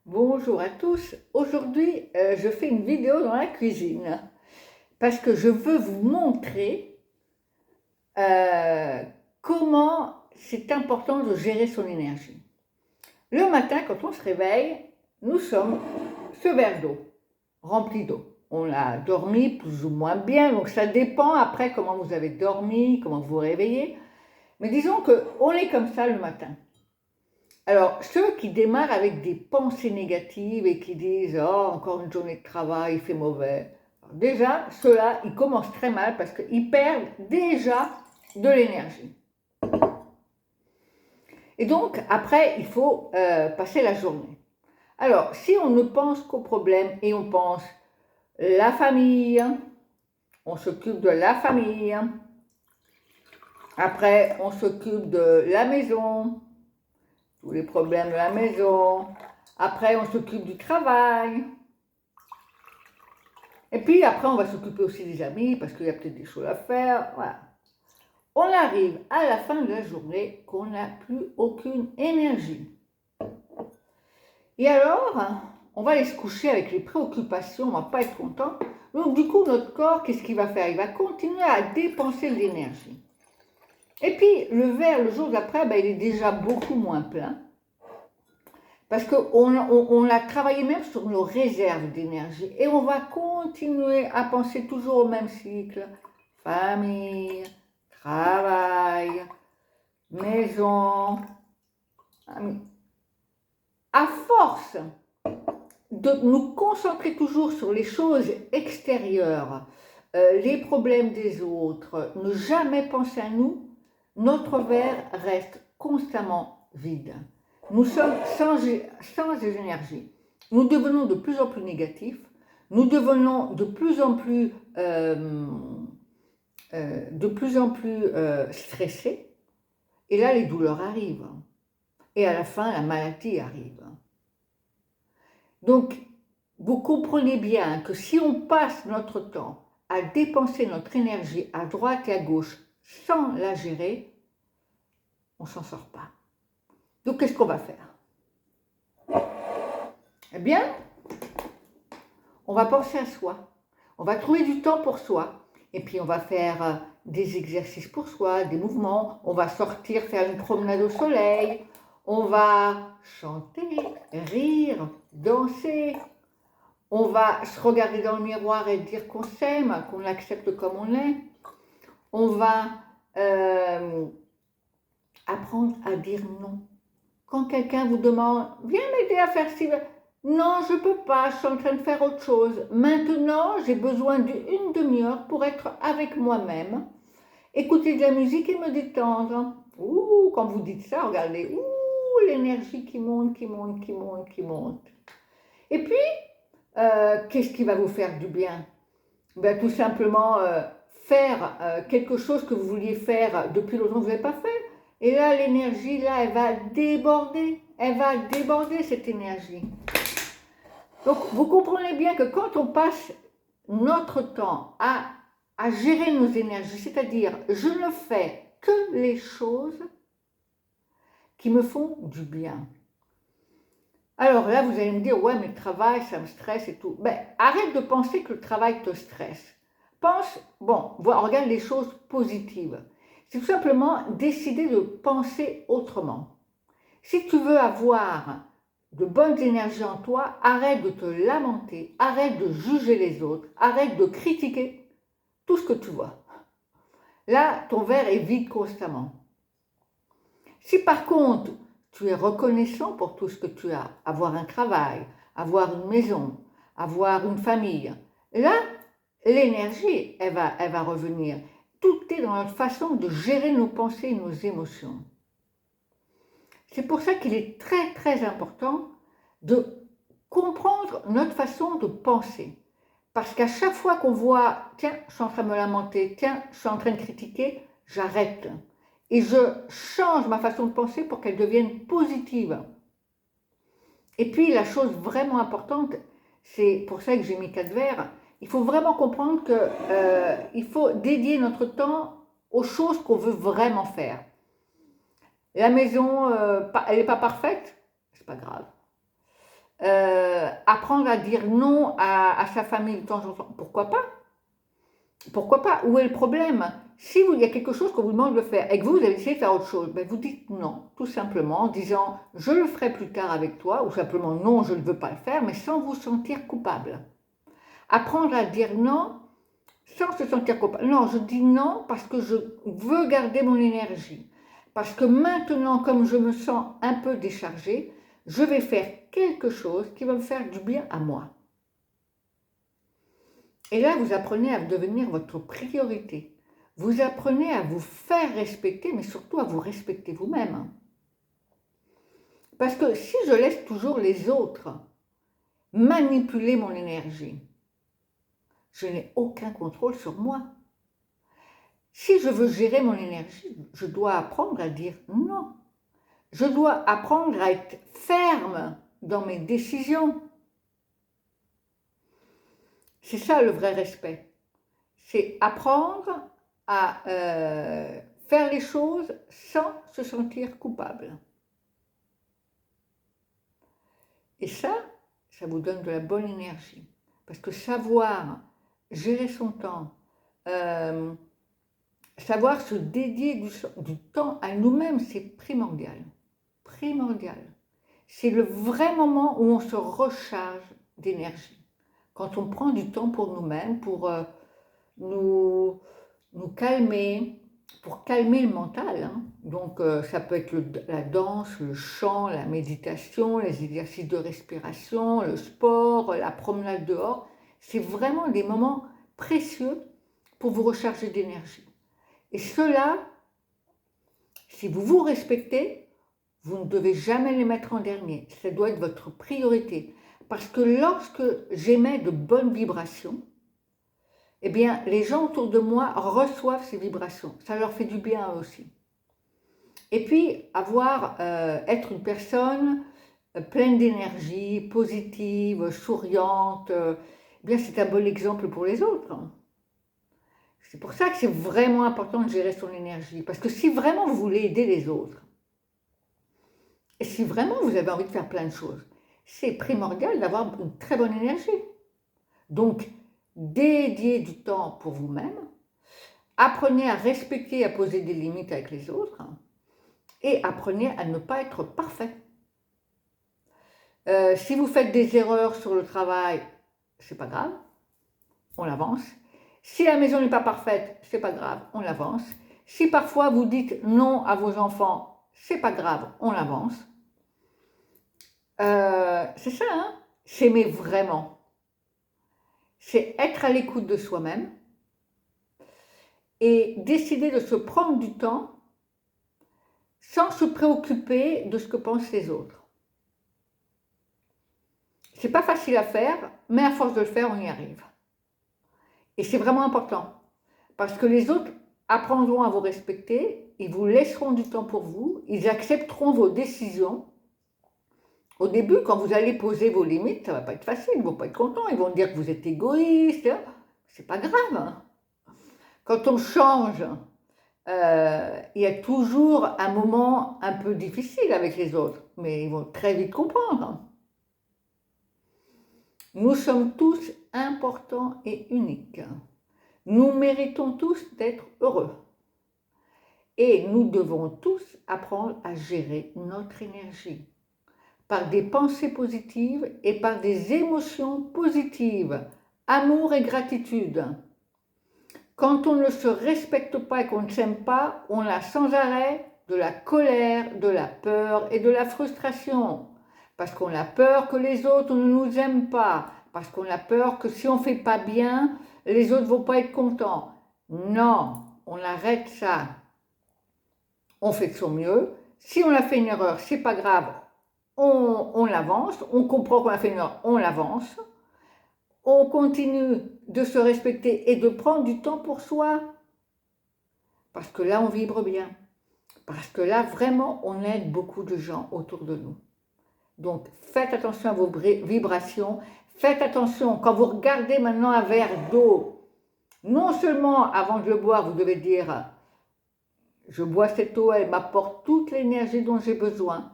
Bonjour à tous. Aujourd'hui, je fais une vidéo dans la cuisine parce que je veux vous montrer euh, comment c'est important de gérer son énergie. Le matin, quand on se réveille, nous sommes ce verre d'eau, rempli d'eau. On a dormi plus ou moins bien, donc ça dépend après comment vous avez dormi, comment vous vous réveillez. Mais disons qu'on est comme ça le matin. Alors, ceux qui démarrent avec des pensées négatives et qui disent «Oh, encore une journée de travail, il fait mauvais», alors déjà, ceux-là, ils commencent très mal parce qu'ils perdent déjà de l'énergie. Et donc, après, il faut passer la journée. Alors, si on ne pense qu'au problème et on pense la famille, on s'occupe de la famille, après, on s'occupe de la maison, tous les problèmes de la maison, après, on s'occupe du travail. Et puis après, on va s'occuper aussi des amis parce qu'il y a peut-être des choses à faire. Voilà. On arrive à la fin de la journée qu'on n'a plus aucune énergie. Et alors, on va aller se coucher avec les préoccupations, on ne va pas être content. Donc du coup, notre corps, qu'est-ce qu'il va faire? Il va continuer à dépenser de l'énergie. Et puis, le verre, le jour d'après, il est déjà beaucoup moins plein. Parce qu'on a travaillé même sur nos réserves d'énergie. Et on va continuer à penser toujours au même cycle. Famille, travail, maison. Amis. À force de nous concentrer toujours sur les choses extérieures, les problèmes des autres, ne jamais penser à nous, notre verre reste constamment vide. Nous sommes sans énergie. Nous devenons de plus en plus négatifs, nous devenons de plus en plus, stressés, et là les douleurs arrivent. Et à la fin, la maladie arrive. Donc, vous comprenez bien que si on passe notre temps à dépenser notre énergie à droite et à gauche sans la gérer, on ne s'en sort pas. Donc, qu'est-ce qu'on va faire? Eh bien, on va penser à soi. On va trouver du temps pour soi. Et puis, on va faire des exercices pour soi, des mouvements. On va sortir, faire une promenade au soleil. On va chanter, rire, danser. On va se regarder dans le miroir et dire qu'on s'aime, qu'on l'accepte comme on est. On va apprendre à dire non. Quand quelqu'un vous demande « Viens m'aider à faire ci », non, je ne peux pas, je suis en train de faire autre chose. Maintenant, j'ai besoin d'une demi-heure pour être avec moi-même, écouter de la musique et me détendre. Ouh, quand vous dites ça, regardez, ouh, l'énergie qui monte, qui monte, qui monte, qui monte. Et puis, qu'est-ce qui va vous faire du bien? Tout simplement faire quelque chose que vous vouliez faire depuis longtemps que vous n'avez pas fait. Et là, l'énergie, là, elle va déborder. Elle va déborder, cette énergie. Donc, vous comprenez bien que quand on passe notre temps à gérer nos énergies, c'est-à-dire, je ne fais que les choses qui me font du bien. Alors là, vous allez me dire, ouais, mais le travail, ça me stresse et tout. Arrête de penser que le travail te stresse. Pense, regarde les choses positives. C'est tout simplement décider de penser autrement. Si tu veux avoir de bonnes énergies en toi, arrête de te lamenter, arrête de juger les autres, arrête de critiquer tout ce que tu vois. Là, ton verre est vide constamment. Si par contre, tu es reconnaissant pour tout ce que tu as, avoir un travail, avoir une maison, avoir une famille, là, l'énergie, elle va revenir. Tout est dans notre façon de gérer nos pensées et nos émotions. C'est pour ça qu'il est très très important de comprendre notre façon de penser. Parce qu'à chaque fois qu'on voit, tiens, je suis en train de me lamenter, tiens, je suis en train de critiquer, j'arrête. Et je change ma façon de penser pour qu'elle devienne positive. Et puis la chose vraiment importante, c'est pour ça que j'ai mis 4 verres, il faut vraiment comprendre qu'il faut dédier notre temps aux choses qu'on veut vraiment faire. La maison, elle n'est pas parfaite, c'est pas grave. apprendre à dire non à sa famille de temps en temps. Pourquoi pas? Pourquoi pas? Où est le problème? Si il y a quelque chose qu'on vous demande de faire et que vous avez essayé de faire autre chose, ben vous dites non, tout simplement, en disant je le ferai plus tard avec toi, ou simplement non, je ne veux pas le faire, mais sans vous sentir coupable. Apprendre à dire non sans se sentir coupable. Non, je dis non parce que je veux garder mon énergie. Parce que maintenant, comme je me sens un peu déchargée, je vais faire quelque chose qui va me faire du bien à moi. Et là, vous apprenez à devenir votre priorité. Vous apprenez à vous faire respecter, mais surtout à vous respecter vous-même. Parce que si je laisse toujours les autres manipuler mon énergie, je n'ai aucun contrôle sur moi. Si je veux gérer mon énergie, je dois apprendre à dire non. Je dois apprendre à être ferme dans mes décisions. C'est ça le vrai respect. C'est apprendre à faire les choses sans se sentir coupable. Et ça vous donne de la bonne énergie. Parce que savoir gérer son temps, savoir se dédier du temps à nous-mêmes, c'est primordial. Primordial. C'est le vrai moment où on se recharge d'énergie. Quand on prend du temps pour nous-mêmes, pour nous calmer, pour calmer le mental. Hein. Donc ça peut être la danse, le chant, la méditation, les exercices de respiration, le sport, la promenade dehors. C'est vraiment des moments précieux pour vous recharger d'énergie. Et cela, si vous vous respectez, vous ne devez jamais les mettre en dernier. Ça doit être votre priorité. Parce que lorsque j'émets de bonnes vibrations, eh bien, les gens autour de moi reçoivent ces vibrations. Ça leur fait du bien à eux aussi. Et puis, être une personne pleine d'énergie, positive, souriante, eh bien, c'est un bon exemple pour les autres. C'est pour ça que c'est vraiment important de gérer son énergie. Parce que si vraiment vous voulez aider les autres, et si vraiment vous avez envie de faire plein de choses, c'est primordial d'avoir une très bonne énergie. Donc, dédiez du temps pour vous-même, apprenez à respecter et à poser des limites avec les autres, et apprenez à ne pas être parfait. Si vous faites des erreurs sur le travail, c'est pas grave, on avance. Si la maison n'est pas parfaite, c'est pas grave, on avance. Si parfois vous dites non à vos enfants, c'est pas grave, on avance. C'est ça, hein, s'aimer vraiment. C'est être à l'écoute de soi-même et décider de se prendre du temps sans se préoccuper de ce que pensent les autres. C'est pas facile à faire, mais à force de le faire, on y arrive. Et c'est vraiment important, parce que les autres apprendront à vous respecter, ils vous laisseront du temps pour vous, ils accepteront vos décisions. Au début, quand vous allez poser vos limites, ça va pas être facile, ils vont pas être contents, ils vont dire que vous êtes égoïste, c'est pas grave. Hein. Quand on change, il y a toujours un moment un peu difficile avec les autres, mais ils vont très vite comprendre. Nous sommes tous importants et uniques. Nous méritons tous d'être heureux. Et nous devons tous apprendre à gérer notre énergie par des pensées positives et par des émotions positives, amour et gratitude. Quand on ne se respecte pas et qu'on ne s'aime pas, on a sans arrêt de la colère, de la peur et de la frustration. Parce qu'on a peur que les autres ne nous aiment pas, parce qu'on a peur que si on ne fait pas bien, les autres ne vont pas être contents. Non, on arrête ça. On fait de son mieux. Si on a fait une erreur, c'est pas grave, on avance, on comprend qu'on a fait une erreur, on avance. On continue de se respecter et de prendre du temps pour soi. Parce que là, on vibre bien. Parce que là, vraiment, on aide beaucoup de gens autour de nous. Donc, faites attention à vos vibrations. Faites attention, quand vous regardez maintenant un verre d'eau, non seulement avant de le boire, vous devez dire « Je bois cette eau, elle m'apporte toute l'énergie dont j'ai besoin,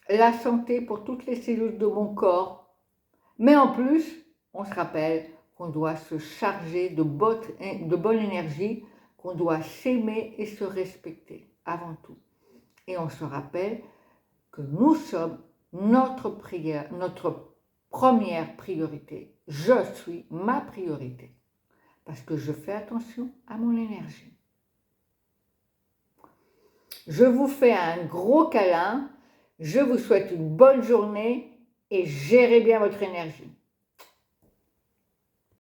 la santé pour toutes les cellules de mon corps, Mais en plus, on se rappelle qu'on doit se charger de bonne énergie, qu'on doit s'aimer et se respecter avant tout. Et on se rappelle que nous sommes notre première priorité. Je suis ma priorité parce que je fais attention à mon énergie. Je vous fais un gros câlin, je vous souhaite une bonne journée et gérez bien votre énergie.